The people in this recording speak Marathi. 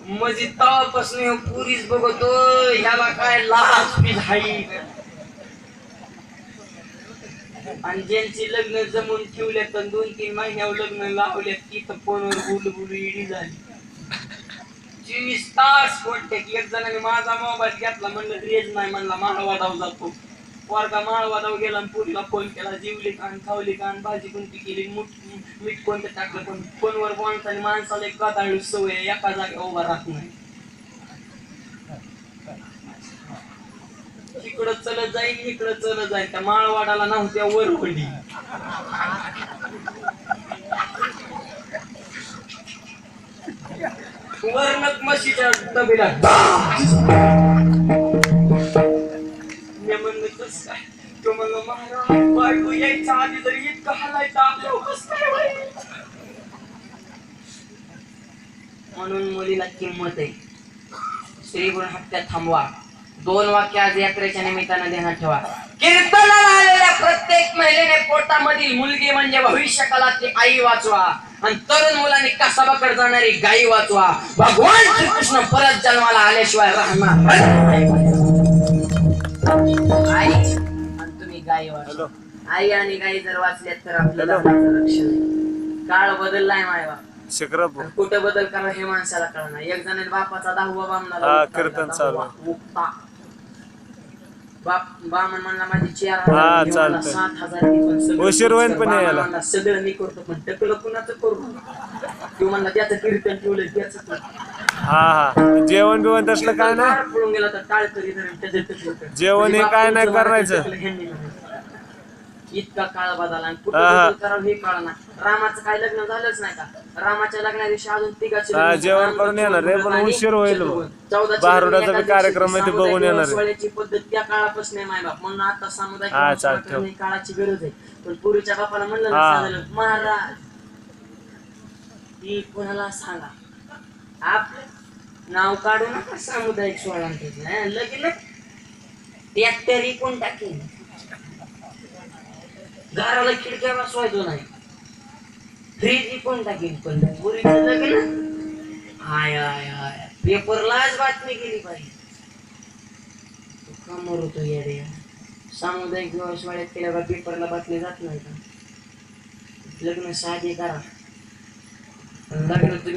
म्हणजे तवापासून पुरीच बघतो ह्याला काय लाज बी झाली. आणि ज्यांची लग्न जमून ठेवल्यात पण 2-3 महिन्यावर लग्न लावल्यात की तर फोनवर बोलू बोलू इडी झाली. 24 तास बोलते की एक जणाने माझा मोबाईल घेतला म्हणलं रेंज नाही म्हणला माळवादाव जातो. पोरगा माळवादाव गेला आणि पुरीला फोन केला जेवली कान खावली कान भाजी कोणती केली मीठ कोणतं टाकलं पण फोनवर बोलताना माणसाला एक गाताळी सवय एका जागेवर उभा राहत नाही. इकडं चलत जाईल इकडं चलत जाईल त्या माळवाडाला नव्हत्या वरवडी. वर्णक म्हशीच्या डबीला मी म्हणलं कसं काय तो म्हणलं महाराज बायको यायच्या आधी जर इतकं हलायचं आपल्यावर कसं काय होईल. म्हणून मुलीला किंमत आहे. स्त्री गुण हत्या थांबवा. 2 वाक्य आज यात्रेच्या निमित्तानं ध्यानात ठेवा. कीर्तनाला आलेल्या प्रत्येक महिलेने पोटामधील मुलगी म्हणजे भविष्य काळातली आई वाचवा आणि तरुण मुलांनी कसाबाकडे जाणारी गाई वाचवा. भगवान श्रीकृष्ण परत जन्माला आल्याशिवाय राहणार आई आणि तुम्ही गाई वाचवा. आई आणि गाई जर वाचल्यात तर आपल्याला रक्षण आहे. काळ बदललाय मायवा कुठं बदल करा हे माणसाला कळणार. एक जण बापाचा 10वा बामणाला कीर्तन चालू बामण म्हणला माझी 4,000 7,000 उशीर होईल पण यायला सगळं मी करतो पण टकलं कुणाचं करू. तू म्हणला त्याचं कीर्तन ठेवलं त्याचं हा जेवण बिवण तसलं काय नाही. पळून गेला तर टाळ तरी त्याचं जेवण हे काय नाही करायचं. इतका काळ बदलला आणि कुठं बदल करावं हे कळना. रामाचं काय लग्न झालंच नाही का. रामाच्या लग्ना दिवशी अजून तिघाचे जेवण करून येणार रे पण उशीर होईल. बारुडाचा बी कार्यक्रम आहे ते बघून येणार. सोहळ्याची पद्धत त्या काळापासून नाही मायबाप म्हणून आता सामुदायिक काळाची गरज आहे. पण पूर्वीच्या बापाला म्हणलं ना महाराज ती कोणाला सांगा आपलं नाव काढू नका सामुदायिक सोहळा लगेच ट्रॅक्टर कोण टाकेल. घराला खिडक्या बसवायचो नाही. फ्रीज कोण टाकेल पण पुरीचं लग्न हाय हाय हाय पेपरलाच बातमी गेली पाहिजे. कमर होतो येड्या. सामुदायिक सोहळ्यात केल्यावर पेपरला बातमी जात नाही का. लग्न साधे करा लग्न